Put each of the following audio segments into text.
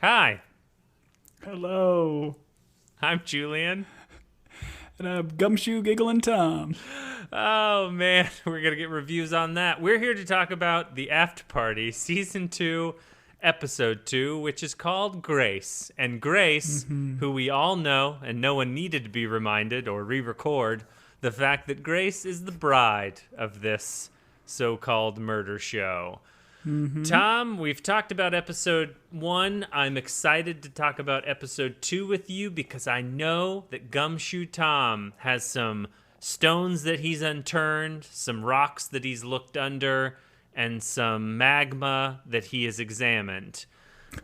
Hi, Hello. I'm Julian. And Gumshoe Giggling Tom. Oh man, we're going to get reviews on that. We're here to talk about the Afterparty, Season 2, Episode 2, which is called Grace. And Grace, who we all know, and no one needed to be reminded or re-record, the fact that Grace is the bride of this so-called murder show. Tom, we've talked about episode 1. I'm excited to talk about episode 2 with you because I know that Gumshoe Tom has some stones that he's unturned, some rocks that he's looked under, and some magma that he has examined.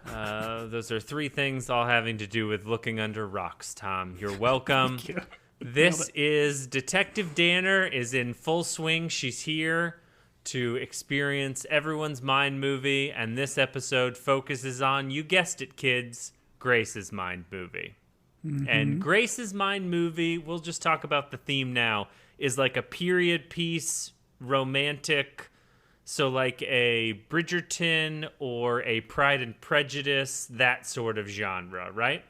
Those are 3 things all having to do with looking under rocks, Tom. You're welcome. Thank you. This is Detective Danner is in full swing. She's here to experience everyone's mind movie, and this episode focuses on, you guessed it, kids, Grace's mind movie. And Grace's mind movie, we'll just talk about the theme now, is like a period piece, romantic, so like a Bridgerton or a Pride and Prejudice, that sort of genre, right?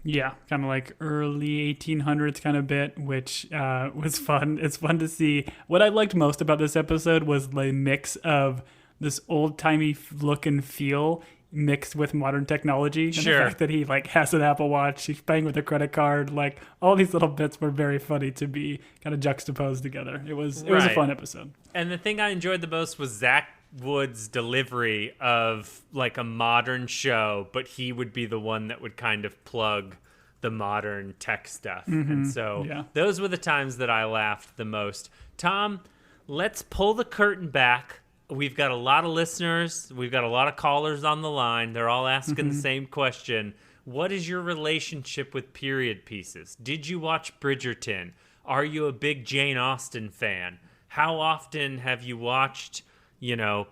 Yeah, kind of like early 1800s kind of bit, which was fun. It's fun to see. What I liked most about this episode was the mix of this old-timey look and feel mixed with modern technology. And Sure. the fact that he like has an Apple Watch, he's paying with a credit card, like all these little bits were very funny to be kind of juxtaposed together. It was a Right. fun episode. And the thing I enjoyed the most was Zach Wood's delivery of like a modern show, but he would be the one that would kind of plug the modern tech stuff. And so Yeah. those were the times that I laughed the most. Tom, let's pull the curtain back. We've got a lot of listeners. We've got a lot of callers on the line. They're all asking the same question. What is your relationship with period pieces? Did you watch Bridgerton? Are you a big Jane Austen fan? How often have you watched,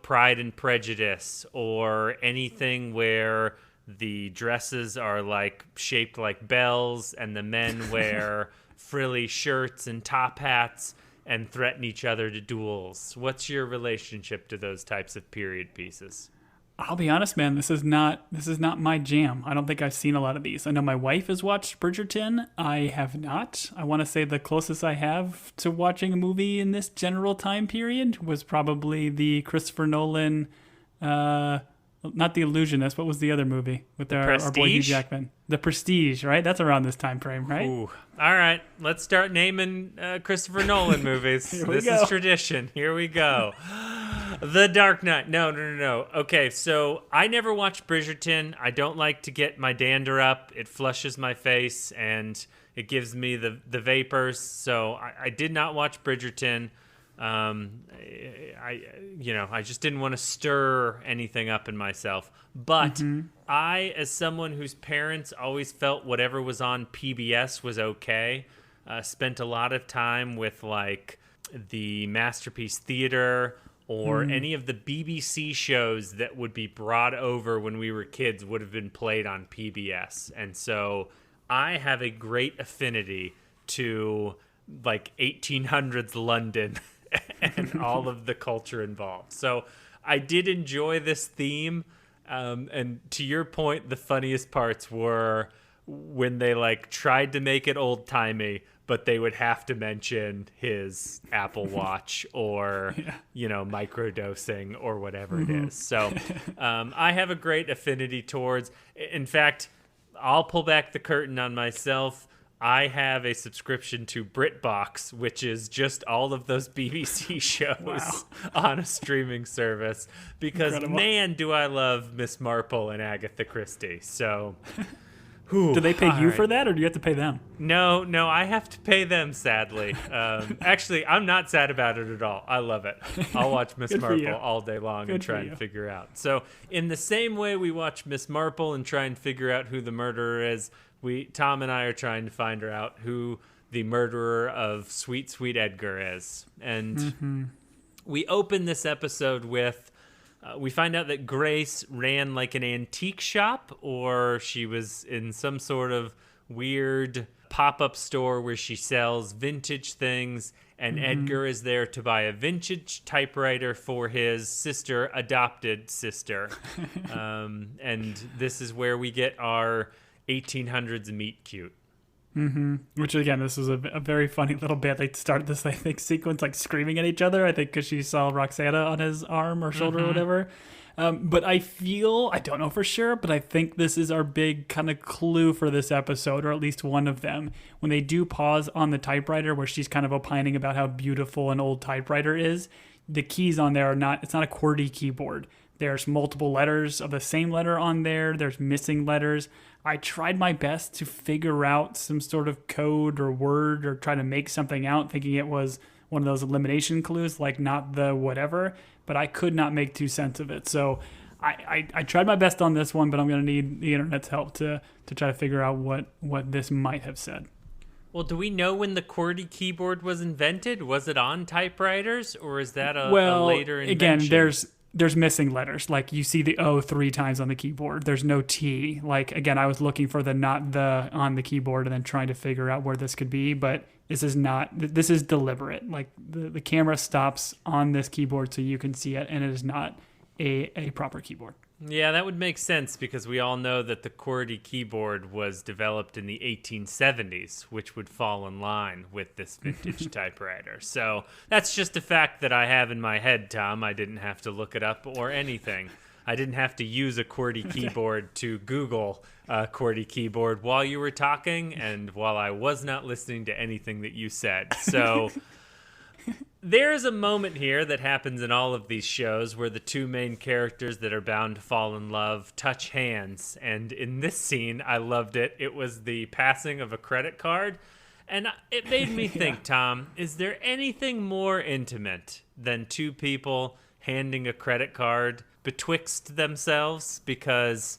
Pride and Prejudice or anything where the dresses are like shaped like bells and the men wear frilly shirts and top hats and threaten each other to duels? What's your relationship to those types of period pieces? I'll be honest, man. This is not my jam. I don't think I've seen a lot of these. I know my wife has watched Bridgerton. I have not. I want to say the closest I have to watching a movie in this general time period was probably the Christopher Nolan, not The Illusionist. What was the other movie with our boy Hugh Prestige? Jackman? The Prestige, right? That's around this time frame, right? Ooh. All right, let's start naming Christopher Nolan movies. Here we This go. is tradition. Here we go. The Dark Knight. No. Okay, so I never watched Bridgerton. I don't like to get my dander up. It flushes my face and it gives me the vapors. So I did not watch Bridgerton. I just didn't want to stir anything up in myself. But I, as someone whose parents always felt whatever was on PBS was okay, spent a lot of time with like the Masterpiece Theater or any of the BBC shows that would be brought over when we were kids would have been played on PBS. And so I have a great affinity to like 1800s London and all of the culture involved. So I did enjoy this theme. And to your point, the funniest parts were when they like tried to make it old timey, but they would have to mention his Apple Watch or, microdosing or whatever it is. So I have a great affinity towards, in fact, I'll pull back the curtain on myself. I have a subscription to BritBox, which is just all of those BBC shows on a streaming service. Because, Incredible. man, do I love Miss Marple and Agatha Christie. So, Do they pay you all for right. that, or do you have to pay them? No, I have to pay them, sadly. Actually, I'm not sad about it at all. I love it. I'll watch Miss Good for Marple you. all day long and Good for try and you. figure out. So, in the same way we watch Miss Marple and try and figure out who the murderer is, Tom and I are trying to find out who the murderer of Sweet Sweet Edgar is. And we open this episode with we find out that Grace ran like an antique shop, or she was in some sort of weird pop-up store where she sells vintage things. and Edgar is there to buy a vintage typewriter for his adopted sister. And this is where we get our 1800s meet cute. Which again, this was a very funny little bit. They start this, I think, sequence like screaming at each other. I think because she saw Roxana on his arm or shoulder or whatever. But I don't know for sure, but I think this is our big kind of clue for this episode, or at least one of them. When they do pause on the typewriter where she's kind of opining about how beautiful an old typewriter is, the keys on there it's not a QWERTY keyboard. There's multiple letters of the same letter on there. There's missing letters. I tried my best to figure out some sort of code or word or try to make something out, thinking it was one of those elimination clues, like not the whatever, but I could not make 2 cents of it. So I tried my best on this one, but I'm going to need the internet's help to try to figure out what this might have said. Well, do we know when the QWERTY keyboard was invented? Was it on typewriters, or is that a later invention? Again, there's missing letters. Like you see the O 3 times on the keyboard. There's no T. Like, again, I was looking for the not the on the keyboard and then trying to figure out where this could be, but this is deliberate. Like the camera stops on this keyboard so you can see it, and it is not a proper keyboard. Yeah, that would make sense because we all know that the QWERTY keyboard was developed in the 1870s, which would fall in line with this vintage typewriter. So that's just a fact that I have in my head, Tom. I didn't have to look it up or anything. I didn't have to use a QWERTY keyboard to Google a QWERTY keyboard while you were talking and while I was not listening to anything that you said. So there's a moment here that happens in all of these shows where the two main characters that are bound to fall in love touch hands. And in this scene, I loved it. It was the passing of a credit card. And it made me think, Tom, is there anything more intimate than two people handing a credit card betwixt themselves? Because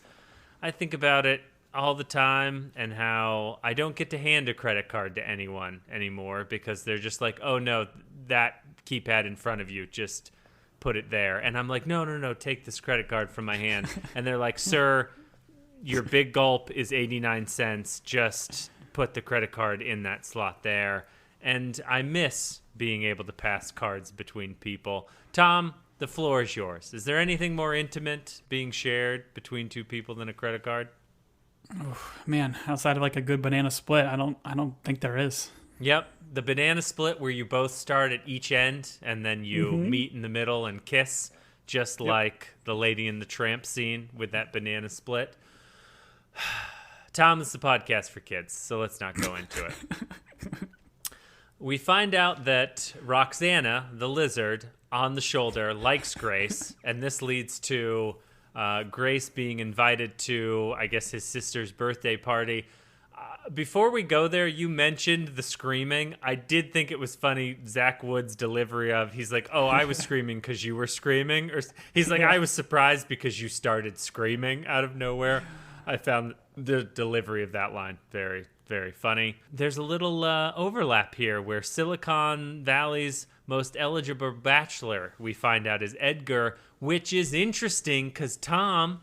I think about it all the time and how I don't get to hand a credit card to anyone anymore because they're just like, oh no, that keypad in front of you, just put it there. And I'm like, no, take this credit card from my hand. And they're like, sir, your big gulp is 89 cents. Just put the credit card in that slot there. And I miss being able to pass cards between people. Tom, the floor is yours. Is there anything more intimate being shared between two people than a credit card? Oh, man, outside of like a good banana split, I don't think there is. Yep, the banana split where you both start at each end and then you meet in the middle and kiss, just like the Lady and the Tramp scene with that banana split. Tom, this is a podcast for kids, so let's not go into it. We find out that Roxana, the lizard, on the shoulder, likes Grace, and this leads to Grace being invited to, I guess, his sister's birthday party. Before we go there, you mentioned the screaming. I did think it was funny, Zach Wood's delivery of, he's like, oh, I was screaming because you were screaming. Or he's like, I was surprised because you started screaming out of nowhere. I found the delivery of that line very, very funny. There's a little overlap here where Silicon Valley's most eligible bachelor, we find out, is Edgar, which is interesting because Tom,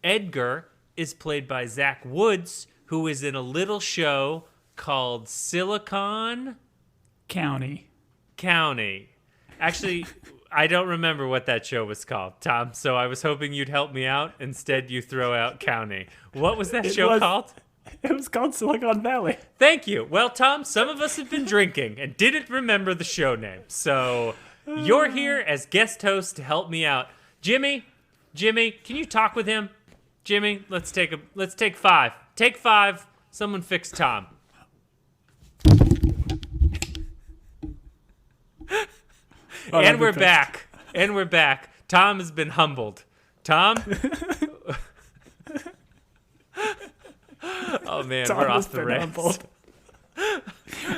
Edgar, is played by Zach Woods, who is in a little show called Silicon County. Actually, I don't remember what that show was called, Tom, so I was hoping you'd help me out. Instead, you throw out County. What was that show called? It was called Silicon Valley. Thank you. Well, Tom, some of us have been drinking and didn't remember the show name. So you're here as guest host to help me out. Jimmy, can you talk with him? Jimmy, let's take 5. Take 5. Someone fix Tom. And we're back. Tom has been humbled. Tom? Oh, man, Tom we're off the rails.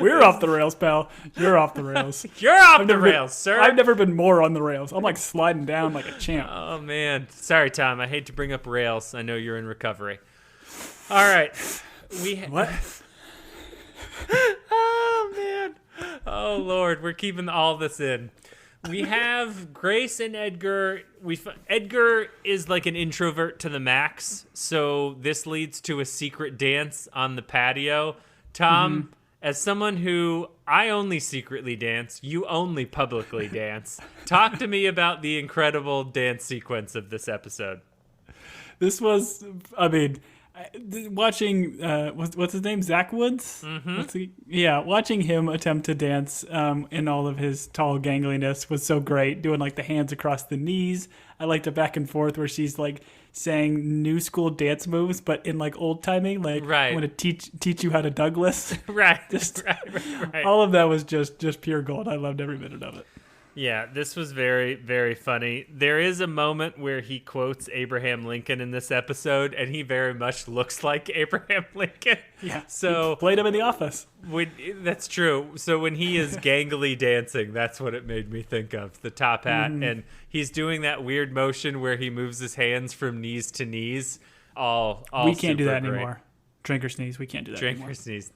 We're off the rails, pal. You're off the rails. You're off the rails, sir. I've never been more on the rails. I'm like sliding down like a champ. Oh, man. Sorry, Tom. I hate to bring up rails. I know you're in recovery. All right. What? Oh, man. Oh, Lord. We're keeping all this in. We have Grace and Edgar. Edgar is like an introvert to the max, so this leads to a secret dance on the patio. Tom, as someone who I only secretly dance, you only publicly dance, talk to me about the incredible dance sequence of this episode. This was, I mean, watching, what's his name? Zach Woods? Mm-hmm. Watching him attempt to dance in all of his tall gangliness was so great. Doing like the hands across the knees. I liked the back and forth where she's like saying new school dance moves, but in like old timing, like right. I'm going to teach you how to Douglas. Right. Right. All of that was just pure gold. I loved every minute of it. Yeah, this was very, very funny. There is a moment where he quotes Abraham Lincoln in this episode, and he very much looks like Abraham Lincoln. Yeah, so he played him in The Office. That's true. So when he is gangly dancing, that's what it made me think of, the top hat. Mm-hmm. And he's doing that weird motion where he moves his hands from knees to knees. All we can't do that great. anymore. Drink or sneeze, we can't do that anymore. Drink or sneeze.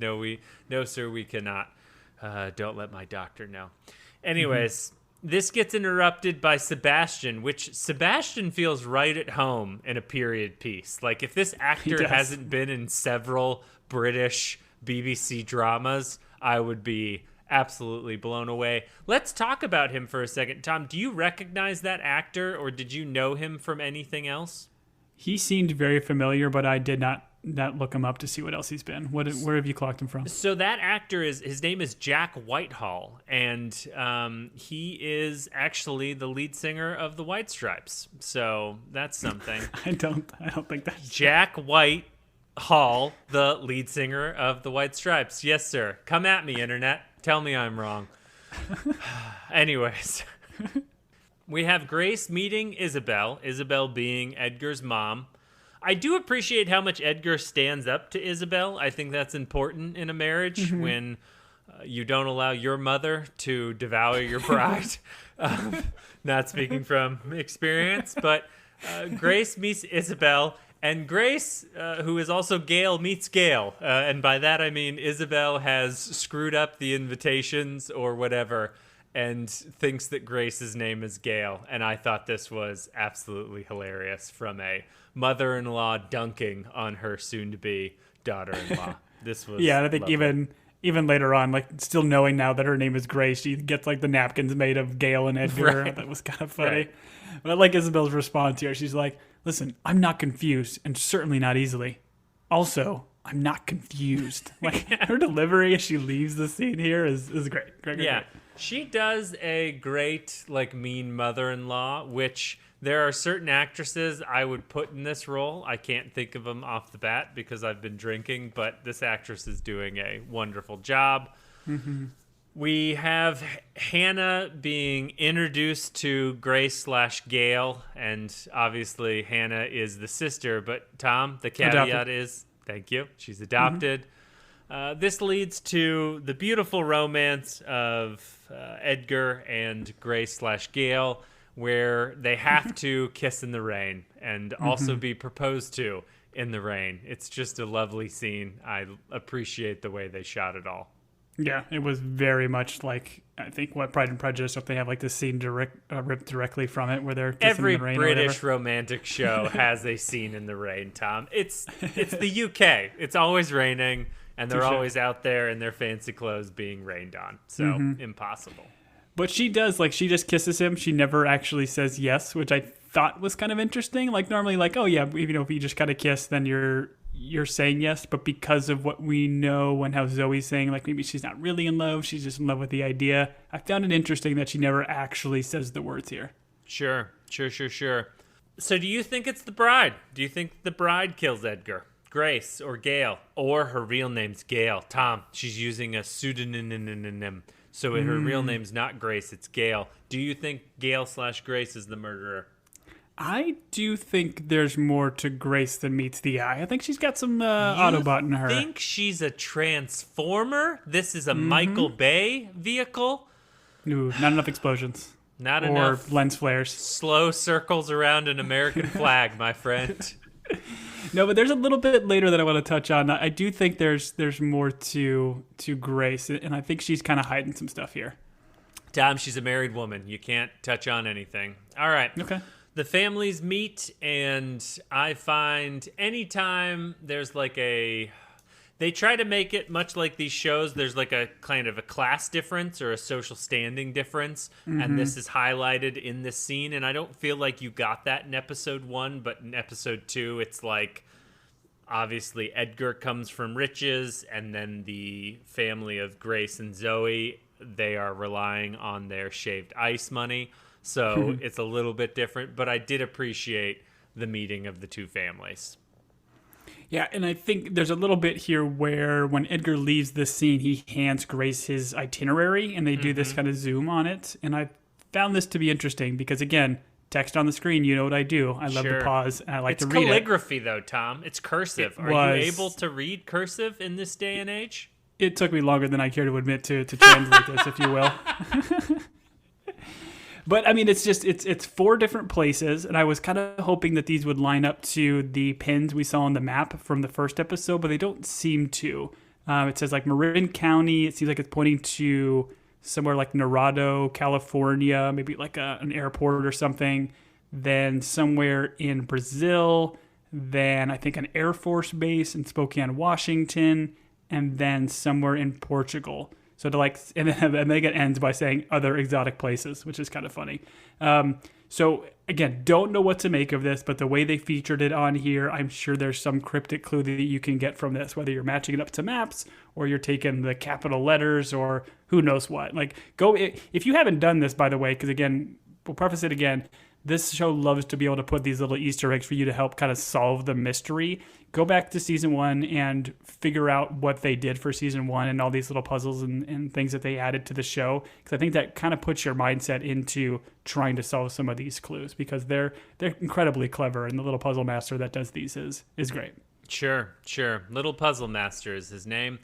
No, sir, we cannot. Don't let my doctor know. Anyways... This gets interrupted by Sebastian, which Sebastian feels right at home in a period piece. Like, if this actor hasn't been in several British BBC dramas, I would be absolutely blown away. Let's talk about him for a second. Tom, do you recognize that actor, or did you know him from anything else? He seemed very familiar, but I did not look him up to see what else he's been. Where have you clocked him from? So that actor his name is Jack Whitehall, and he is actually the lead singer of the White Stripes. So that's something. I don't think that's Jack Whitehall, the lead singer of the White Stripes. Yes, sir. Come at me, internet. Tell me I'm wrong. Anyways, we have Grace meeting Isabel being Edgar's mom. I do appreciate how much Edgar stands up to Isabel. I think that's important in a marriage when you don't allow your mother to devour your bride. Not speaking from experience, but Grace meets Isabel, and Grace, who is also Gail, meets Gail. And by that I mean Isabel has screwed up the invitations or whatever and thinks that Grace's name is Gail. And I thought this was absolutely hilarious from a mother-in-law dunking on her soon-to-be daughter-in-law. This was yeah, and I think lovely. even later on, like still knowing now that her name is Grace, she gets like the napkins made of Gail and Edgar. Right. That was kind of funny. Right. But I like Isabel's response here. She's like, listen, I'm not confused, and certainly not easily. Also, I'm not confused. Like her delivery as she leaves the scene here is great. Great. She does a great, like, mean mother-in-law, which there are certain actresses I would put in this role. I can't think of them off the bat because I've been drinking, but this actress is doing a wonderful job. Mm-hmm. We have Hannah being introduced to Grace/Gail, and obviously Hannah is the sister, but Tom, the caveat is, thank you, she's adopted. Mm-hmm. This leads to the beautiful romance of Edgar and Grace/Gail, where they have to kiss in the rain and also be proposed to in the rain. It's just a lovely scene. I appreciate the way they shot it all. Yeah, it was very much like, I think, what Pride and Prejudice, if they have like this scene ripped directly from it where they're kissing in the rain. Every British romantic show has a scene in the rain, Tom. It's the UK. It's always raining, and they're always out there in their fancy clothes being rained on. So, impossible. But she does, like, she just kisses him. She never actually says yes, which I thought was kind of interesting. Like, normally, like, oh, yeah, you know, if you just kind of kiss, then you're saying yes. But because of what we know and how Zoe's saying, like, maybe she's not really in love, she's just in love with the idea, I found it interesting that she never actually says the words here. Sure. So do you think it's the bride? Do you think the bride kills Edgar? Grace or Gail? Or her real name's Gail? Tom, she's using a pseudonym. So her real name's not Grace, it's Gail. Do you think Gail/Grace is the murderer? I do think there's more to Grace than meets the eye. I think she's got some Autobot in her. You think she's a transformer? This is a Michael Bay vehicle? Ooh, not enough explosions. Not enough. Or lens flares. Slow circles around an American flag, my friend. No, but there's a little bit later that I want to touch on. I do think there's more to Grace, and I think she's kind of hiding some stuff here. Tom, she's a married woman. You can't touch on anything. All right. Okay. The families meet, and I find anytime there's like They try to make it much like these shows. There's like a kind of a class difference or a social standing difference, and this is highlighted in this scene. And I don't feel like you got that in episode 1, but in episode 2, it's like obviously Edgar comes from riches, and then the family of Grace and Zoe, they are relying on their shaved ice money. So it's a little bit different, but I did appreciate the meeting of the two families. Yeah, and I think there's a little bit here where when Edgar leaves this scene, he hands Grace his itinerary, and they do this kind of zoom on it. And I found this to be interesting because, again, text on the screen, you know what I do. I love to pause, and I like to read it. It's calligraphy, though, Tom. It's cursive. Are you able to read cursive in this day and age? It took me longer than I care to admit to translate this, if you will. But I mean, it's 4 different places, and I was kind of hoping that these would line up to the pins we saw on the map from the first episode, but they don't seem to. It says like Marin County. It seems like it's pointing to somewhere like Dorado, California, maybe like an airport or something. Then somewhere in Brazil. Then I think an Air Force base in Spokane, Washington, and then somewhere in Portugal. So and then Omega ends by saying other exotic places, which is kind of funny. So again, don't know what to make of this, but the way they featured it on here, I'm sure there's some cryptic clue that you can get from this, whether you're matching it up to maps or you're taking the capital letters or who knows what. Like, go if you haven't done this, by the way, because again, we'll preface it again. This show loves to be able to put these little Easter eggs for you to help kind of solve the mystery. Go back to season 1 and figure out what they did for season 1 and all these little puzzles and things that they added to the show. Because I think that kind of puts your mindset into trying to solve some of these clues because they're incredibly clever, and the little puzzle master that does these is great. Sure. Little Puzzle Master is his name.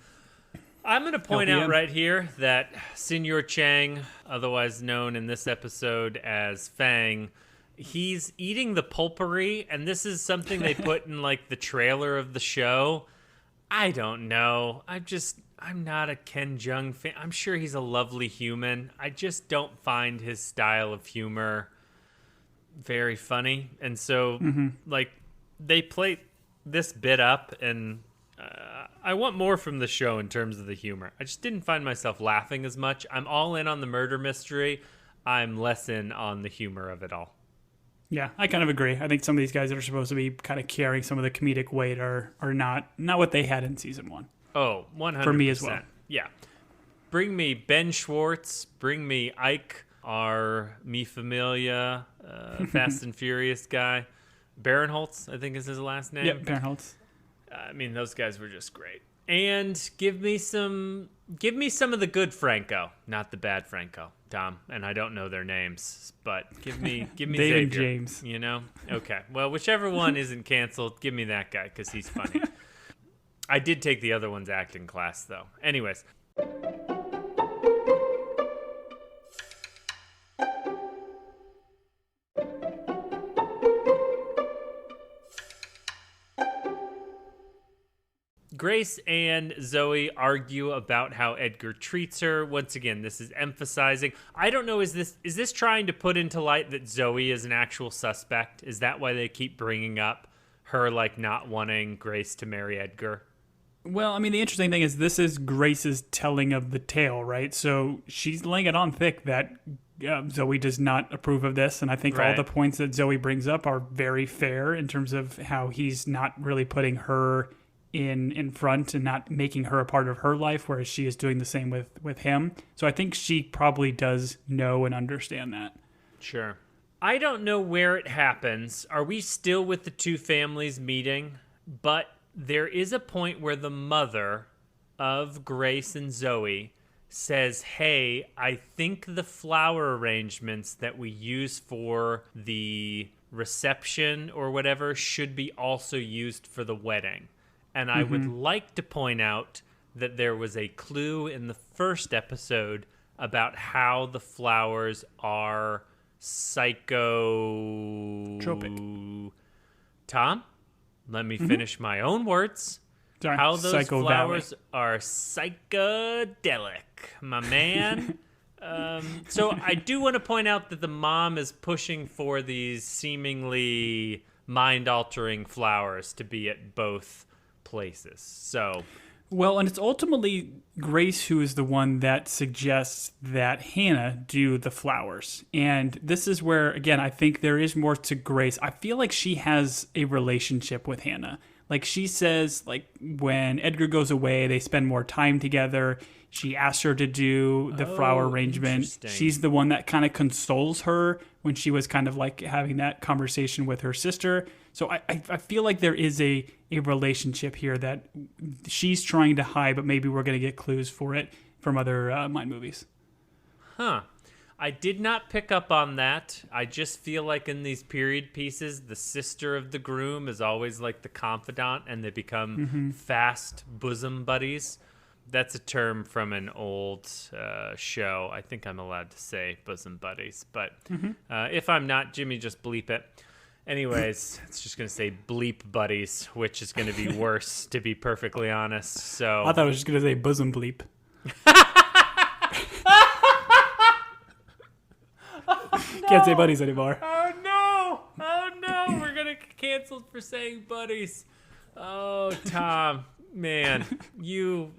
I'm going to point out right here that Senor Chang, otherwise known in this episode as Fang, he's eating the pulpery, and this is something they put in like the trailer of the show. I don't know. I'm not a Ken Jeong fan. I'm sure he's a lovely human. I just don't find his style of humor very funny. And so like they play this bit up, and I want more from the show in terms of the humor. I just didn't find myself laughing as much. I'm all in on the murder mystery. I'm less in on the humor of it all. Yeah, I kind of agree. I think some of these guys that are supposed to be kind of carrying some of the comedic weight are not what they had in season 1. Oh, 100%. For me as well. Yeah. Bring me Ben Schwartz. Bring me Ike, our Mi Familia, Fast and Furious guy. Barinholtz, I think is his last name. Yep, Barinholtz. I mean, those guys were just great. And give me some of the good Franco, not the bad Franco, Tom. And I don't know their names, but give me Dave Xavier, and James. You know? Okay. Well, whichever one isn't canceled, give me that guy because he's funny. I did take the other one's acting class, though. Anyways. Grace and Zoe argue about how Edgar treats her. Once again, this is emphasizing. I don't know, is this trying to put into light that Zoe is an actual suspect? Is that why they keep bringing up her like not wanting Grace to marry Edgar? Well, I mean, the interesting thing is this is Grace's telling of the tale, right? So she's laying it on thick that Zoe does not approve of this, and I think all the points that Zoe brings up are very fair in terms of how he's not really putting her in front and not making her a part of her life, whereas she is doing the same with him. So I think she probably does know and understand that. Sure. I don't know where it happens. Are we still with the two families meeting? But there is a point where the mother of Grace and Zoe says, hey, I think the flower arrangements that we use for the reception or whatever should be also used for the wedding. And I would like to point out that there was a clue in the first episode about how the flowers are psychotropic. Tom, let me finish my own words. Sorry. How those flowers are psychedelic, my man. So I do want to point out that the mom is pushing for these seemingly mind-altering flowers to be at both places. So Well, and it's ultimately Grace who is the one that suggests that Hannah do the flowers. And this is where, again, I think there is more to Grace. I feel like she has a relationship with Hannah. Like she says, like when Edgar goes away, they spend more time together. She asks her to do the flower arrangement. She's the one that kind of consoles her when she was kind of like having that conversation with her sister. So I feel like there is a relationship here that she's trying to hide, but maybe we're going to get clues for it from other Mind movies. Huh. I did not pick up on that. I just feel like in these period pieces, the sister of the groom is always like the confidant, and they become fast bosom buddies. That's a term from an old show. I think I'm allowed to say bosom buddies, but if I'm not, Jimmy, just bleep it. Anyways, it's just going to say bleep buddies, which is going to be worse, to be perfectly honest. So I thought I was just going to say bosom bleep. Can't say buddies anymore. Oh, no. Oh, no. We're going to get canceled for saying buddies. Oh, Tom. Man, you...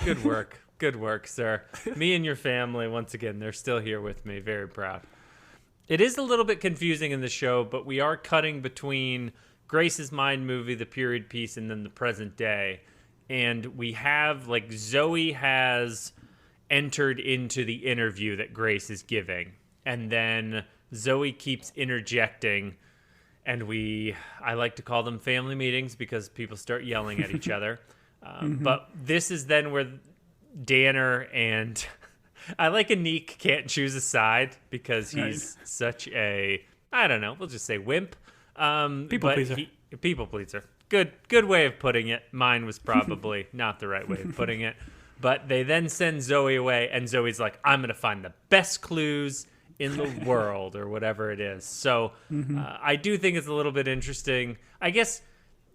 good work. Good work, sir. Me and your family, once again, they're still here with me. Very proud. It is a little bit confusing in the show, but we are cutting between Grace's Mind movie, the period piece, and then the present day. And we have, like, Zoe has entered into the interview that Grace is giving. And then Zoe keeps interjecting, and I like to call them family meetings because people start yelling at each other. But this is then where Danner and... I like Anik can't choose a side because he's such a, I don't know, we'll just say wimp. People pleaser. People pleaser. Good way of putting it. Mine was probably not the right way of putting it. But they then send Zoe away, and Zoe's like, I'm going to find the best clues in the world, or whatever it is. So I do think it's a little bit interesting. I guess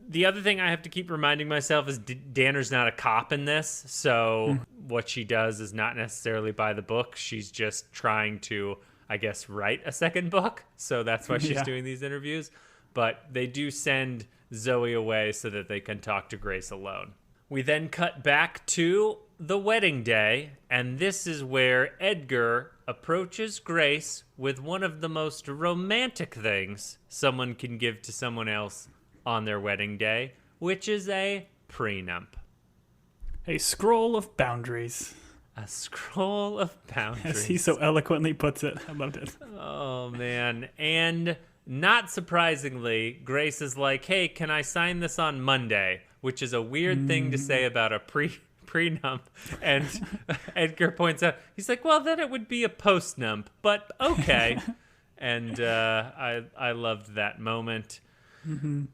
the other thing I have to keep reminding myself is Danner's not a cop in this, so what she does is not necessarily by the book. She's just trying to, I guess, write a second book, so that's why she's doing these interviews. But they do send Zoe away so that they can talk to Grace alone. We then cut back to the wedding day, and this is where Edgar approaches Grace with one of the most romantic things someone can give to someone else on their wedding day, which is a prenup. A scroll of boundaries. A scroll of boundaries. As he so eloquently puts it. I loved it. Oh, man. And not surprisingly, Grace is like, hey, can I sign this on Monday? Which is a weird thing to say about a prenup. And Edgar points out, he's like, well, then it would be a postnump, but okay. And I loved that moment.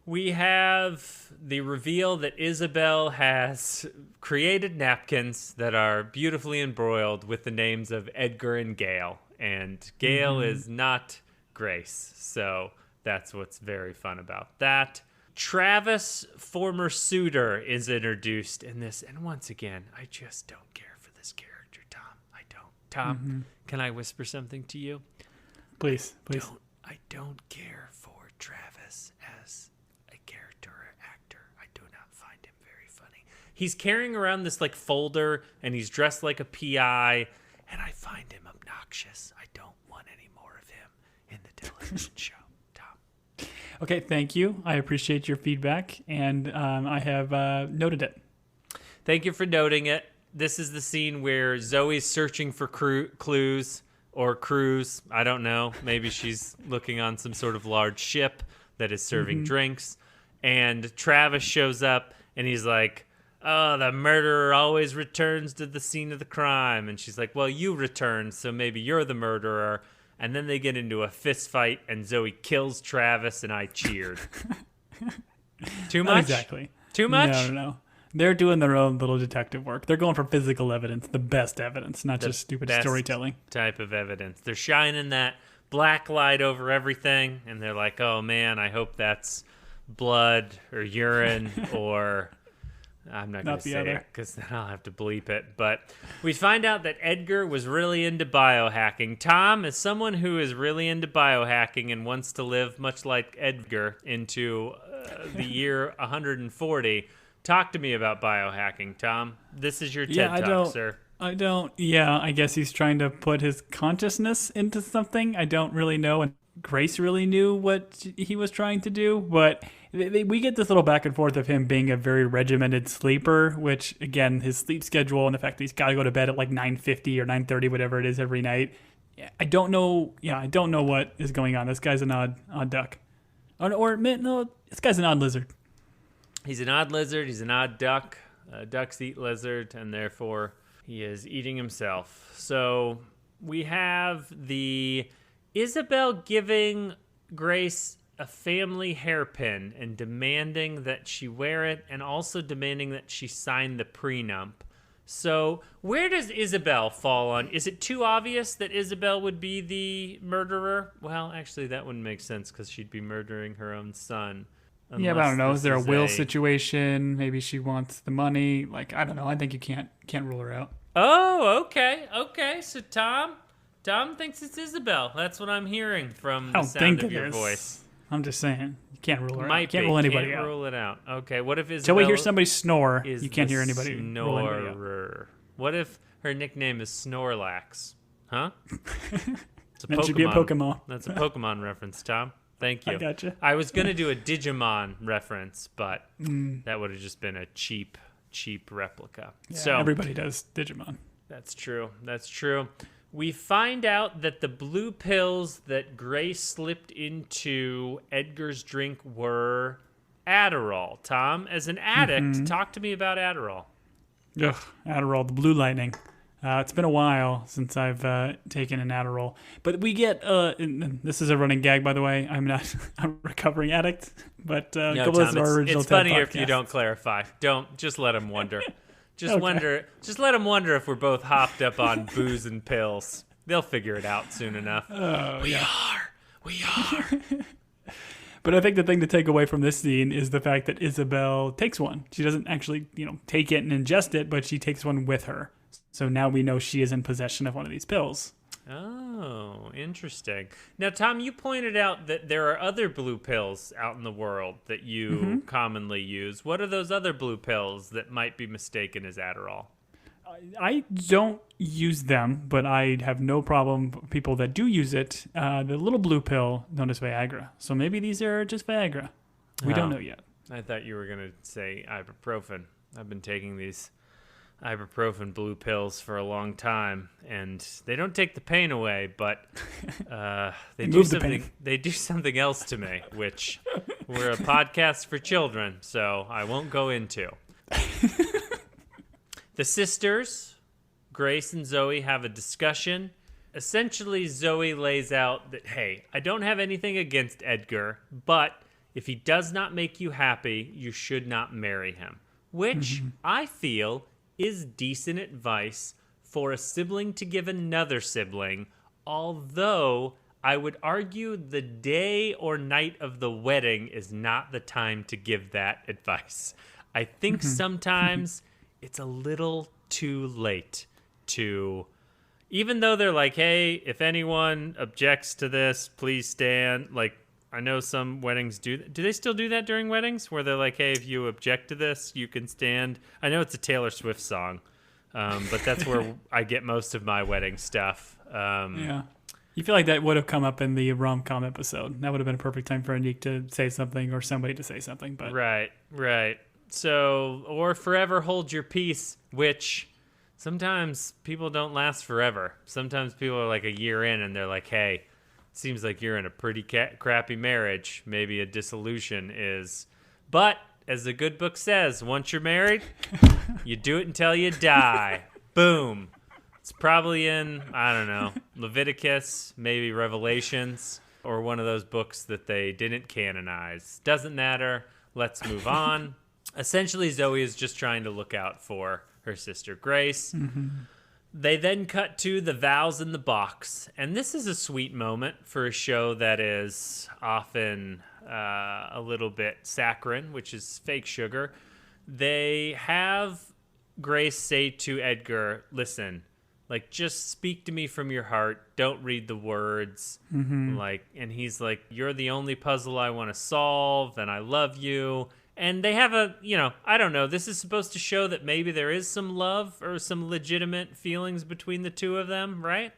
We have the reveal that Isabel has created napkins that are beautifully embroiled with the names of Edgar and Gail. And Gail is not Grace. So that's what's very fun about that. Travis, former suitor, is introduced in this. And once again, I just don't care for this character, Tom. I don't. Tom, can I whisper something to you? Please. I don't care for Travis as a character or actor. I do not find him very funny. He's carrying around this like folder, and he's dressed like a PI, and I find him obnoxious. I don't want any more of him in the television show. Tom. Okay, thank you. I appreciate your feedback, and I have noted it. Thank you for noting it. This is the scene where Zoe's searching for clues. Or cruise, I don't know. Maybe she's looking on some sort of large ship that is serving drinks. And Travis shows up, and he's like, oh, the murderer always returns to the scene of the crime. And she's like, well, you returned, so maybe you're the murderer. And then they get into a fist fight, and Zoe kills Travis, and I cheered. Too much? Not exactly. Too much? No. They're doing their own little detective work. They're going for physical evidence, the best evidence, not just stupid storytelling. Type of evidence. They're shining that black light over everything, and they're like, oh, man, I hope that's blood or urine or... I'm not going to say it because then I'll have to bleep it. But we find out that Edgar was really into biohacking. Tom, as someone who is really into biohacking and wants to live much like Edgar into the year 140... Talk to me about biohacking, Tom. This is your TED Talk, sir. I guess he's trying to put his consciousness into something. I don't really know. And Grace really knew what he was trying to do, but we get this little back and forth of him being a very regimented sleeper, which, again, his sleep schedule and the fact that he's got to go to bed at like 9:50 or 9:30, whatever it is, every night. I don't know. Yeah, I don't know what is going on. This guy's an odd duck. This guy's an odd lizard. He's an odd lizard. He's an odd duck. Ducks eat lizard, and therefore he is eating himself. So we have the Isabel giving Grace a family hairpin and demanding that she wear it, and also demanding that she sign the prenup. So where does Isabel fall on? Is it too obvious that Isabel would be the murderer? Well, actually, that wouldn't make sense because she'd be murdering her own son. Yeah, but I don't know. Is there a will situation? Maybe she wants the money. Like, I don't know. I think you can't rule her out. Oh, okay. So Tom thinks it's Isabel. That's what I'm hearing from the sound of your voice. I'm just saying. You can't rule her out. You can't rule anybody out. Can't rule it out. Okay, what if Isabel... Until we hear somebody snore, you can't hear anybody rule anybody out. What if her nickname is Snorlax? Huh? It's a That should be a Pokemon. That's a Pokemon reference, Tom. Thank you. I gotcha. I was going to do a Digimon reference, but that would have just been a cheap replica. Yeah, so everybody does Digimon. That's true. We find out that the blue pills that Grace slipped into Edgar's drink were Adderall. Tom, as an addict, talk to me about Adderall. Ugh, Adderall, the blue lightning. It's been a while since I've taken an Adderall. But we get, this is a running gag, by the way. I'm not a recovering addict, but no, go listen to our original it's TED funnier podcast. if you don't clarify. Just let him wonder. Just let them wonder if we're both hopped up on booze and pills. They'll figure it out soon enough. We are. But I think the thing to take away from this scene is the fact that Isabel takes one. She doesn't actually, take it and ingest it, but she takes one with her. So now we know she is in possession of one of these pills. Oh, interesting. Now, Tom, you pointed out that there are other blue pills out in the world that you commonly use. What are those other blue pills that might be mistaken as Adderall? I don't use them, but I have no problem with people that do use it. The little blue pill known as Viagra. So maybe these are just Viagra. We don't know yet. I thought you were going to say ibuprofen. I've been taking these ibuprofen blue pills for a long time, and they don't take the pain away, but they do something else to me, which we're a podcast for children, so I won't go into. The sisters, Grace and Zoe, have a discussion. Essentially, Zoe lays out that, hey, I don't have anything against Edgar, but if he does not make you happy, you should not marry him, which I feel is decent advice for a sibling to give another sibling, although I would argue the day or night of the wedding is not the time to give that advice. I think sometimes it's a little too late to, even though they're like, hey, if anyone objects to this, please stand. Like, I know some weddings do they still do that during weddings where they're like, hey, if you object to this, you can stand? I know it's a Taylor Swift song, but that's where I get most of my wedding stuff. Yeah. You feel like that would have come up in the rom-com episode. That would have been a perfect time for Anik to say something or somebody to say something. But Right. So, or forever hold your peace, which sometimes people don't last forever. Sometimes people are like a year in and they're like, hey, seems like you're in a pretty crappy marriage. Maybe a dissolution is. But as the good book says, once you're married, you do it until you die. Boom. It's probably in, I don't know, Leviticus, maybe Revelations, or one of those books that they didn't canonize. Doesn't matter. Let's move on. Essentially, Zoe is just trying to look out for her sister Grace. They then cut to the vows in the box. And this is a sweet moment for a show that is often a little bit saccharine, which is fake sugar. They have Grace say to Edgar, listen, like, just speak to me from your heart. Don't read the words. And he's like, you're the only puzzle I want to solve, and I love you. And they have I don't know, this is supposed to show that maybe there is some love or some legitimate feelings between the two of them, right?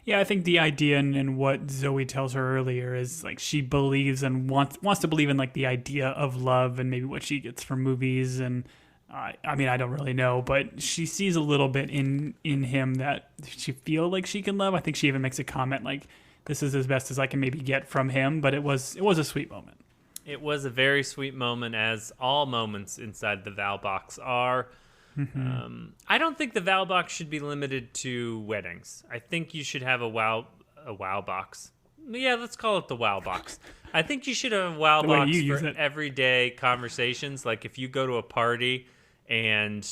Yeah, I think the idea and what Zoe tells her earlier is like she believes and wants to believe in like the idea of love and maybe what she gets from movies. And I mean, I don't really know, but she sees a little bit in him that she feel like she can love. I think she even makes a comment like, this is as best as I can maybe get from him. But it was a sweet moment. It was a very sweet moment, as all moments inside the Val box are. Mm-hmm. I don't think the Val box should be limited to weddings. I think you should have a wow box. Yeah, let's call it the wow box. I think you should have a wow box for everyday conversations. Like if you go to a party and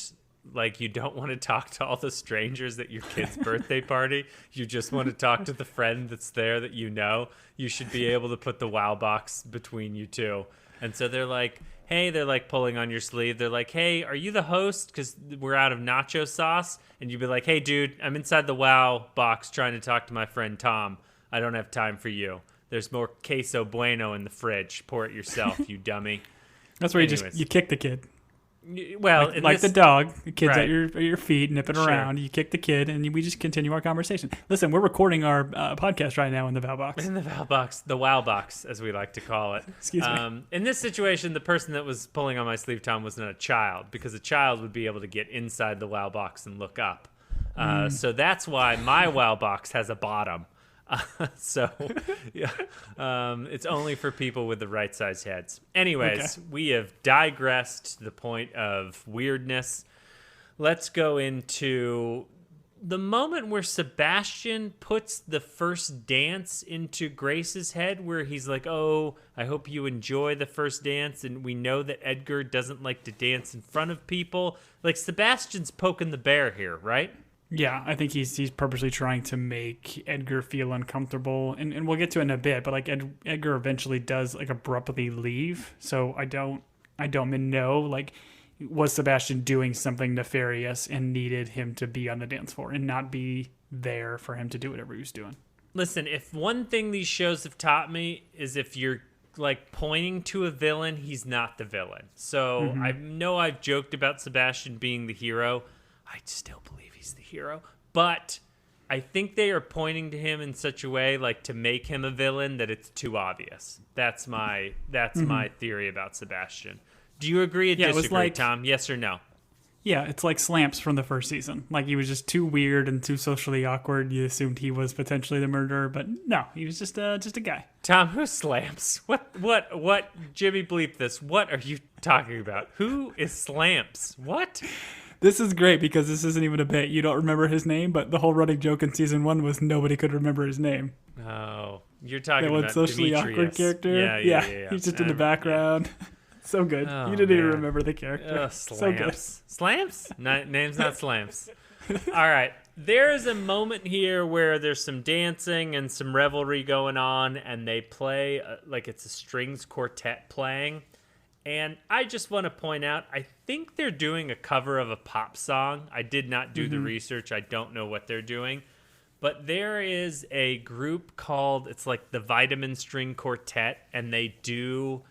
like you don't want to talk to all the strangers at your kid's birthday party, you just want to talk to the friend that's there that you know, you should be able to put the wow box between you two. And so they're like, hey, they're like pulling on your sleeve. They're like, hey, are you the host? Because we're out of nacho sauce. And you'd be like, hey, dude, I'm inside the wow box trying to talk to my friend Tom. I don't have time for you. There's more queso bueno in the fridge. Pour it yourself, you dummy. That's where you kick the kid. Well, like the dog, the kid's right at your feet, nipping around. You kick the kid, and we just continue our conversation. Listen, we're recording our podcast right now in the Val box. In the Val box, the wow box, as we like to call it. Excuse me. In this situation, the person that was pulling on my sleeve, Tom, was not a child, because a child would be able to get inside the wow box and look up. So that's why my wow box has a bottom. Yeah, it's only for people with the right size heads. Anyways, we have digressed to the point of weirdness. Let's go into the moment where Sebastian puts the first dance into Grace's head, where he's like, oh, I hope you enjoy the first dance. And we know that Edgar doesn't like to dance in front of people. Like, Sebastian's poking the bear here, right? Yeah, I think he's purposely trying to make Edgar feel uncomfortable, and we'll get to it in a bit. But like Edgar eventually does like abruptly leave, so I don't know like was Sebastian doing something nefarious and needed him to be on the dance floor and not be there for him to do whatever he was doing. Listen, if one thing these shows have taught me is if you're like pointing to a villain, he's not the villain. So I know I've joked about Sebastian being the hero. I still believe he's the hero, but I think they are pointing to him in such a way like to make him a villain that it's too obvious. That's my theory about Sebastian. Do you agree or disagree, Tom? Yes or no? Yeah, it's like Slamps from the first season. Like he was just too weird and too socially awkward. You assumed he was potentially the murderer, but no, he was just a guy. Tom, who's Slamps? What? Jimmy bleep this. What are you talking about? Who is Slamps? What? This is great because this isn't even a bit. You don't remember his name, but the whole running joke in season 1 was nobody could remember his name. Oh, you're talking about that socially Demetrius. Awkward character. Yeah. He's just in the background. So good. You didn't even remember the character. Slamps. So good. Slamps? Name's not Slamps. All right. There is a moment here where there's some dancing and some revelry going on, and they play like it's a strings quartet playing. And I just want to point out, I think they're doing a cover of a pop song. I did not do the research. I don't know what they're doing. But there is a group called, it's like the Vitamin String Quartet, and they do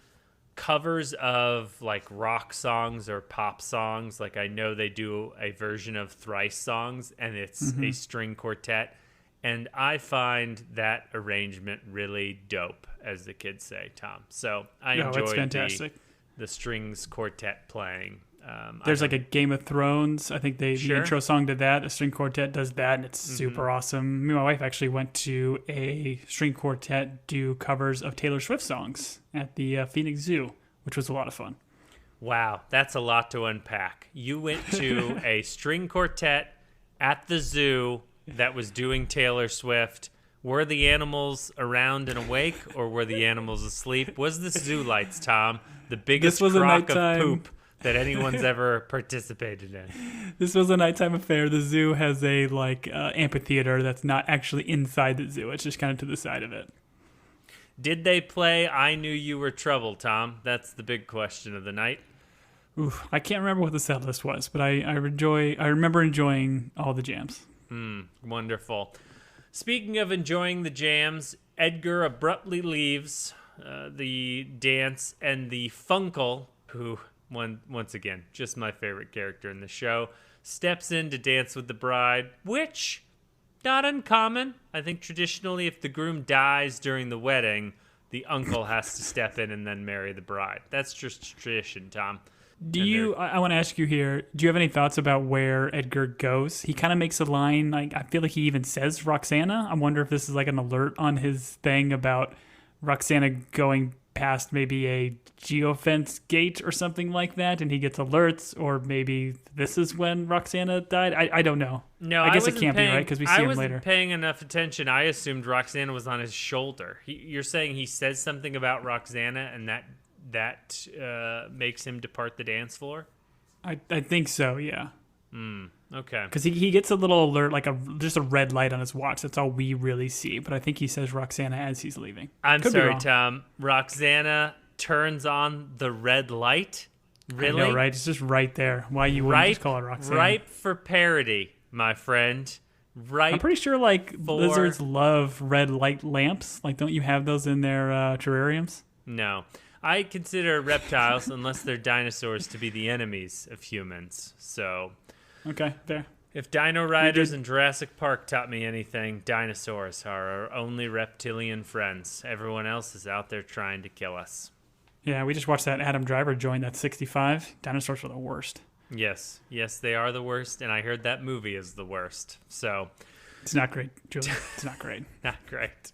covers of like rock songs or pop songs. Like I know they do a version of Thrice songs, and it's a string quartet. And I find that arrangement really dope, as the kids say, Tom. So I enjoy the strings quartet playing. There's like a Game of Thrones. I think the intro song to that, a string quartet does that, and it's super awesome. Me and my wife actually went to a string quartet do covers of Taylor Swift songs at the Phoenix Zoo, which was a lot of fun. Wow, that's a lot to unpack. You went to a string quartet at the zoo that was doing Taylor Swift. Were the animals around and awake, or were the animals asleep? Was the zoo lights, Tom, the biggest crock of poop that anyone's ever participated in? This was a nighttime affair. The zoo has a amphitheater that's not actually inside the zoo. It's just kind of to the side of it. Did they play I Knew You Were Trouble, Tom? That's the big question of the night. Oof, I can't remember what the set list was, but I remember enjoying all the jams. Wonderful. Speaking of enjoying the jams, Edgar abruptly leaves the dance, and the Funkle who, once again, just my favorite character in the show, steps in to dance with the bride, which, not uncommon. I think traditionally if the groom dies during the wedding, the uncle has to step in and then marry the bride. That's just tradition, Tom. I want to ask you here, do you have any thoughts about where Edgar goes? He kind of makes a line, like, I feel like he even says Roxana. I wonder if this is like an alert on his thing about Roxana going past maybe a geofence gate or something like that, and he gets alerts, or maybe this is when Roxana died. I don't know. No, I guess it can't be, right? Because we see him later. I wasn't paying enough attention. I assumed Roxana was on his shoulder. You're saying he says something about Roxana, and that makes him depart the dance floor? I think so, yeah. Okay. Because he gets a little alert, like just a red light on his watch. That's all we really see. But I think he says Roxana as he's leaving. I'm sorry, Tom. Roxana turns on the red light? Really? I know, right? It's just right there. Why you wouldn't just call it Roxana? Ripe for parody, my friend. I'm pretty sure lizards love red light lamps. Like, don't you have those in their terrariums? No. I consider reptiles, unless they're dinosaurs, to be the enemies of humans. So, okay, fair. If Dino Riders and Jurassic Park taught me anything, dinosaurs are our only reptilian friends. Everyone else is out there trying to kill us. Yeah, we just watched that Adam Driver joint, that 65. Dinosaurs are the worst. Yes, they are the worst, and I heard that movie is the worst. So, it's not great, Julian. It's not great. Not great.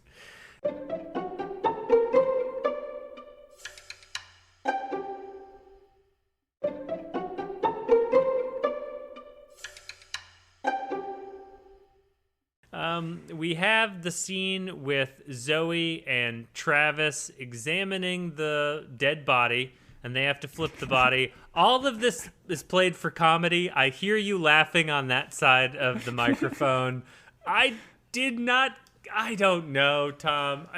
We have the scene with Zoe and Travis examining the dead body, and they have to flip the body. All of this is played for comedy. I hear you laughing on that side of the microphone. I don't know, Tom.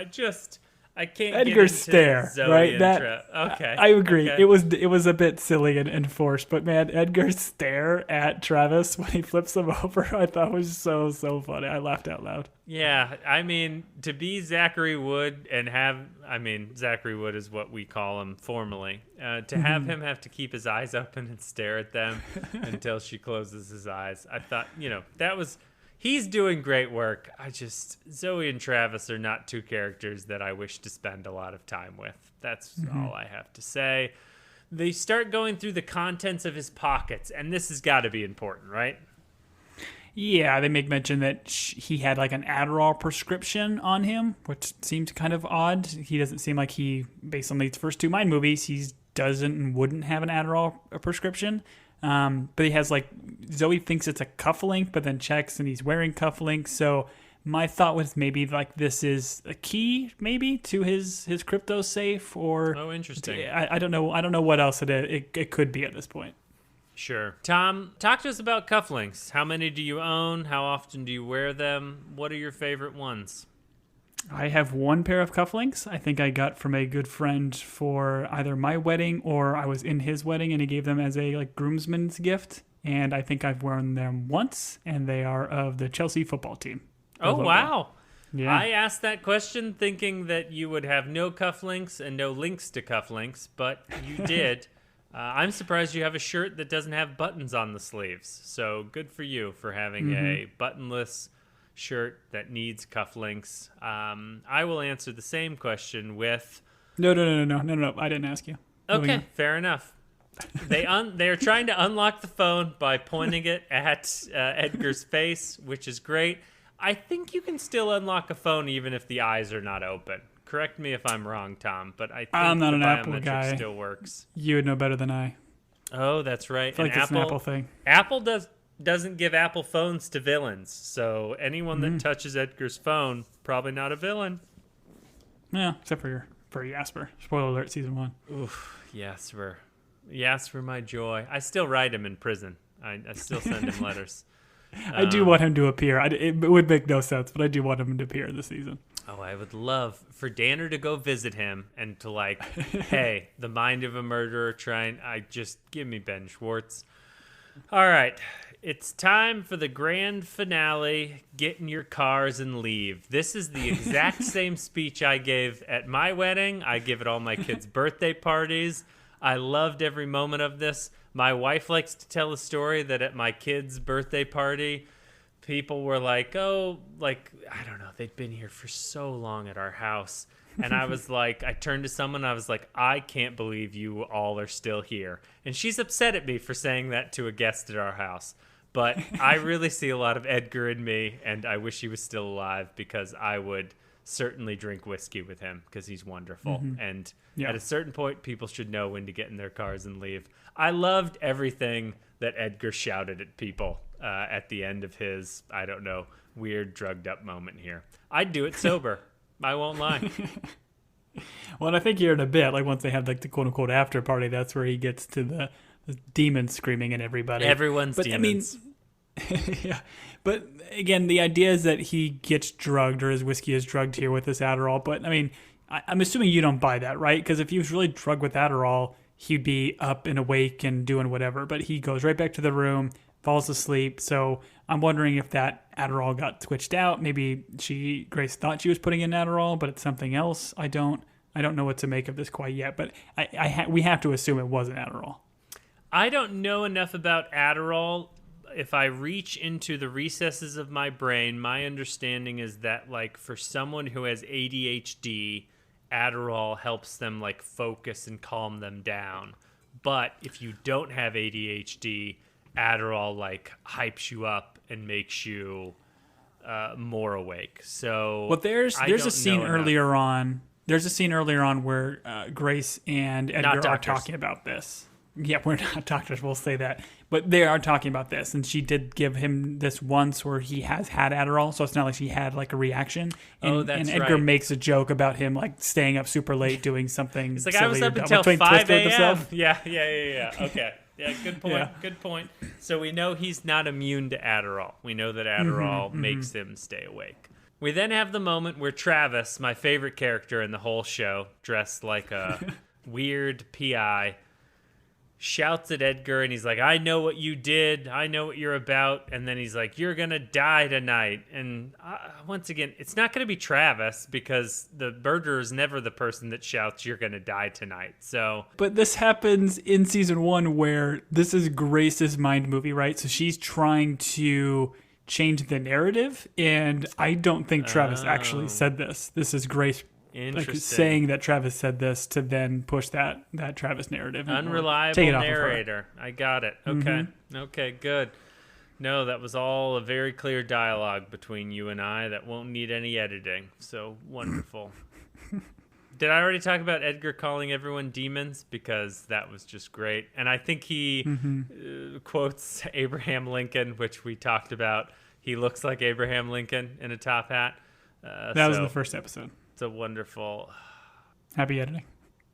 I can't Edgar's get into stare, Zoe right? And okay. I agree. Okay. It was a bit silly and forced, but man, Edgar's stare at Travis when he flips him over, I thought was so funny. I laughed out loud. Yeah, I mean, to be Zachary Wood and Zachary Wood is what we call him formally, to have him have to keep his eyes open and stare at them until she closes his eyes. I thought, he's doing great work. Zoe and Travis are not two characters that I wish to spend a lot of time with. That's all I have to say. They start going through the contents of his pockets, and this has got to be important, right? Yeah, they make mention that he had like an Adderall prescription on him, which seemed kind of odd. He doesn't seem like based on these first two Mind movies, he doesn't and wouldn't have an Adderall prescription. But he has Zoe thinks it's a cufflink, but then checks and he's wearing cufflinks. So my thought was maybe this is a key maybe to his crypto safe, or interesting. I don't know. I don't know what else it could be at this point. Sure. Tom, talk to us about cufflinks. How many do you own? How often do you wear them? What are your favorite ones? I have one pair of cufflinks I think I got from a good friend for either my wedding or I was in his wedding and he gave them as a groomsman's gift. And I think I've worn them once, and they are of the Chelsea football team. Oh, wow. Yeah. I asked that question thinking that you would have no cufflinks and no links to cufflinks, but you did. I'm surprised you have a shirt that doesn't have buttons on the sleeves. So good for you for having a buttonless shirt that needs cufflinks. I will answer the same question with... No. I didn't ask you. Okay, fair enough. They are trying to unlock the phone by pointing it at Edgar's face, which is great. I think you can still unlock a phone even if the eyes are not open. Correct me if I'm wrong, Tom, but I think I'm not the an Apple biometric guy. still works. You would know better than I. Oh, that's right. I feel like it's an Apple thing. Apple doesn't give Apple phones to villains, so anyone that touches Edgar's phone, probably not a villain. Yeah, except for Jasper. Spoiler alert, season 1. Oof, Jasper, my joy. I still write him in prison. I still send him letters. I do want him to appear. It would make no sense, but I do want him to appear this season. Oh, I would love for Danner to go visit him and to hey, the mind of a murderer give me Ben Schwartz. All right, it's time for the grand finale. Get in your cars and leave. This is the exact same speech I gave at my wedding. I give at all my kids' birthday parties. I loved every moment of this. My wife likes to tell a story that at my kid's birthday party, people were like, oh, like, I don't know, they'd been here for so long at our house. And I was like, I turned to someone, I was like, I can't believe you all are still here. And she's upset at me for saying that to a guest at our house. But I really see a lot of Edgar in me, and I wish he was still alive because I would certainly drink whiskey with him because he's wonderful. And at a certain point, people should know when to get in their cars and leave. I loved everything that Edgar shouted at people at the end of his, I don't know, weird drugged up moment here. I'd do it sober. I won't lie. Well, and I think here in a bit, like once they have like the quote unquote after party, that's where he gets to the demons screaming at everybody. Everyone's demons. I mean, yeah. But again, the idea is that he gets drugged or his whiskey is drugged here with this Adderall. But I mean, I'm assuming you don't buy that, right? Because if he was really drugged with Adderall, he'd be up and awake and doing whatever. But he goes right back to the room, falls asleep. So I'm wondering if that Adderall got switched out. Maybe Grace thought she was putting in Adderall, but it's something else. I don't know what to make of this quite yet. But we have to assume it wasn't Adderall. I don't know enough about Adderall. If I reach into the recesses of my brain, my understanding is that, like, for someone who has ADHD, Adderall helps them, like, focus and calm them down. But if you don't have ADHD, Adderall, like, hypes you up and makes you more awake. So, well, there's a scene earlier on. There's a scene earlier on where Grace and Edgar are talking about this. Yeah, we're not doctors, we'll say that. But they are talking about this, and she did give him this once where he has had Adderall, so it's not like she had like a reaction. And Edgar makes a joke about him like staying up super late doing something. It's like, silly I was up until 5 a.m. Yeah. Okay. Yeah, good point. Yeah. Good point. So we know he's not immune to Adderall. We know that Adderall makes him stay awake. We then have the moment where Travis, my favorite character in the whole show, dressed like a weird PI, shouts at Edgar, and he's like, I know what you did. I know what you're about. And then he's like, you're going to die tonight. And once again, it's not going to be Travis because the murderer is never the person that shouts, you're going to die tonight. So, but this happens in season 1 where this is Grace's mind movie, right? So she's trying to change the narrative. And I don't think Travis actually said this. This is Grace saying that Travis said this to then push that Travis narrative. Unreliable narrator. I got it. Okay. Okay, good. No, that was all a very clear dialogue between you and I that won't need any editing. So wonderful. Did I already talk about Edgar calling everyone demons? Because that was just great. And I think he quotes Abraham Lincoln, which we talked about. He looks like Abraham Lincoln in a top hat. That was the first episode. It's a wonderful... Happy editing.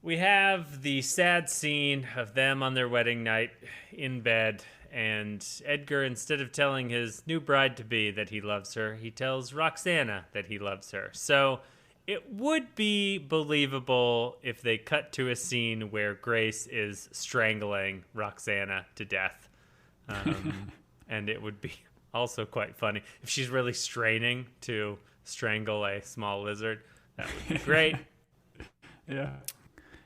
We have the sad scene of them on their wedding night in bed, and Edgar, instead of telling his new bride-to-be that he loves her, he tells Roxana that he loves her. So it would be believable if they cut to a scene where Grace is strangling Roxana to death. And it would be also quite funny if she's really straining to strangle a small lizard. That would be great. Yeah.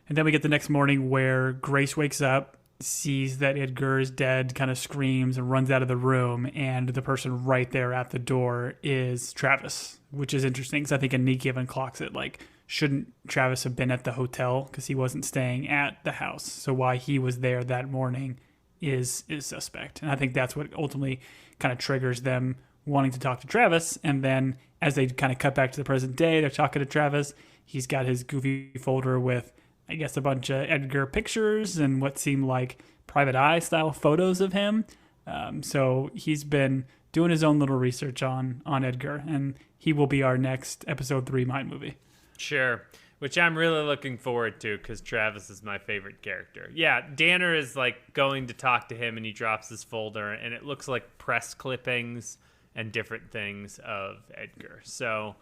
And then we get the next morning where Grace wakes up, sees that Edgar is dead, kind of screams and runs out of the room. And the person right there at the door is Travis, which is interesting because I think Aniki even clocks it. Like, shouldn't Travis have been at the hotel because he wasn't staying at the house? So why he was there that morning is suspect. And I think that's what ultimately kind of triggers them wanting to talk to Travis. And then as they kind of cut back to the present day, they're talking to Travis. He's got his goofy folder with, I guess, a bunch of Edgar pictures and what seem like private eye style photos of him. So he's been doing his own little research on Edgar, and he will be our next episode 3 Mind movie. Sure. Which I'm really looking forward to because Travis is my favorite character. Yeah, Danner is like going to talk to him and he drops his folder and it looks like press clippings and different things of Edgar. So,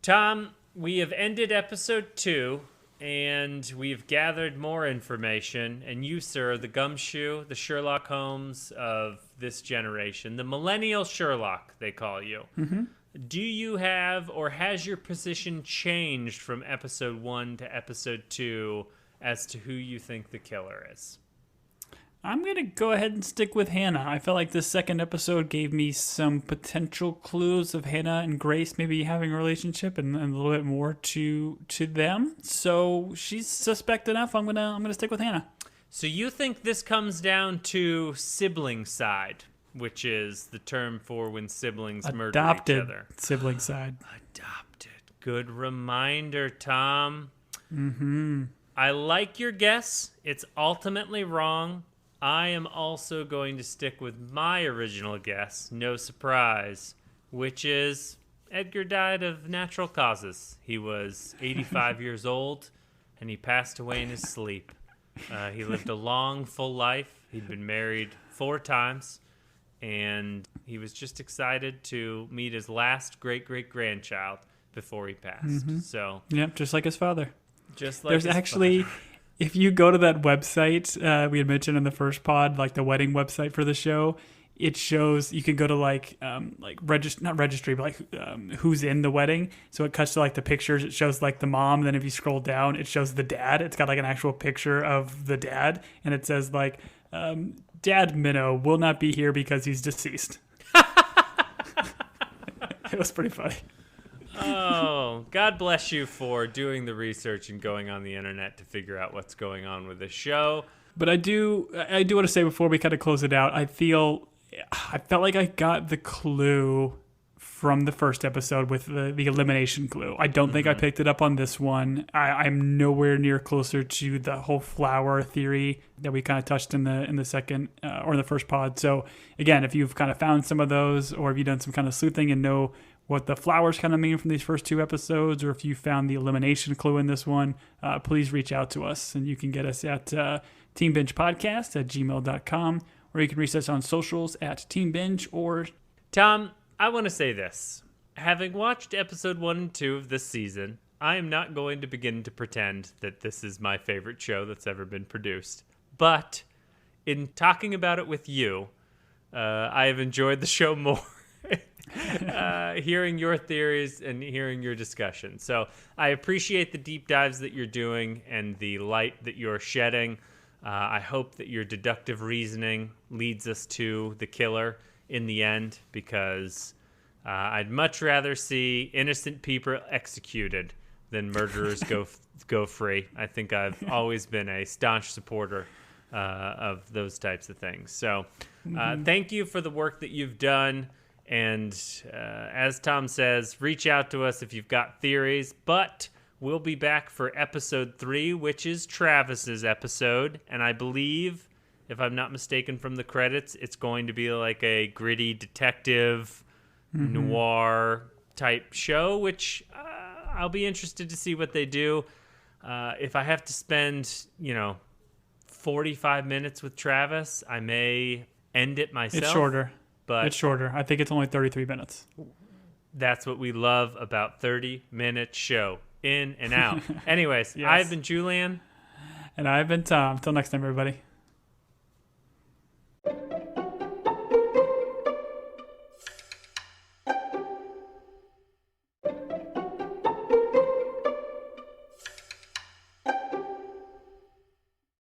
Tom, we have ended episode 2 and we've gathered more information. And you, sir, the gumshoe, the Sherlock Holmes of this generation, the millennial Sherlock, they call you. Mm-hmm. Do you have, or has your position changed from episode 1 to episode 2 as to who you think the killer is. I'm going to go ahead and stick with Hannah. I felt like this second episode gave me some potential clues of Hannah and Grace maybe having a relationship and a little bit more to them. So she's suspect enough. I'm gonna stick with Hannah. So you think this comes down to sibling side, which is the term for when siblings murder each Adopted other. sibling side. Adopted. Good reminder, Tom. Mm-hmm. I like your guess. It's ultimately wrong. I am also going to stick with my original guess, no surprise, which is Edgar died of natural causes. He was 85 years old, and he passed away in his sleep. He lived a long, full life. He'd been married 4 times, and he was just excited to meet his last great-great-grandchild before he passed. Mm-hmm. So, yep, just like his father. Just like There's his actually... father. If you go to that website we had mentioned in the first pod, like the wedding website for the show, it shows you can go to not registry, but who's in the wedding. So it cuts to like the pictures. It shows like the mom. Then if you scroll down, it shows the dad. It's got like an actual picture of the dad, and it says like, "Dad Minnow will not be here because he's deceased." It was pretty funny. Oh, God bless you for doing the research and going on the internet to figure out what's going on with the show. But I do want to say before we kind of close it out, I felt like I got the clue from the first episode with the elimination clue. I don't think I picked it up on this one. I'm nowhere near closer to the whole flower theory that we kind of touched in the second or in the first pod. So again, if you've kind of found some of those, or if you've done some kind of sleuthing and know what the flowers kind of mean from these first 2 episodes, or if you found the elimination clue in this one, please reach out to us. And you can get us at teambingepodcast@gmail.com, or you can reach us on socials at Team Binge. Or Tom, I want to say this. Having watched episode 1 and 2 of this season, I am not going to begin to pretend that this is my favorite show that's ever been produced. But in talking about it with you, I have enjoyed the show more. Hearing your theories and hearing your discussion. So I appreciate the deep dives that you're doing and the light that you're shedding. I hope that your deductive reasoning leads us to the killer in the end, because I'd much rather see innocent people executed than murderers go free. I think I've always been a staunch supporter of those types of things. So thank you for the work that you've done. And as Tom says, reach out to us if you've got theories. But we'll be back for episode 3, which is Travis's episode. And I believe, if I'm not mistaken from the credits, it's going to be like a gritty detective noir type show, which I'll be interested to see what they do. If I have to spend, 45 minutes with Travis, I may end it myself. it's shorter. But It's shorter. I think it's only 33 minutes. That's what we love about 30-minute show. In and out. Anyways, Yes. I've been Julian. And I've been Tom. Till next time, everybody.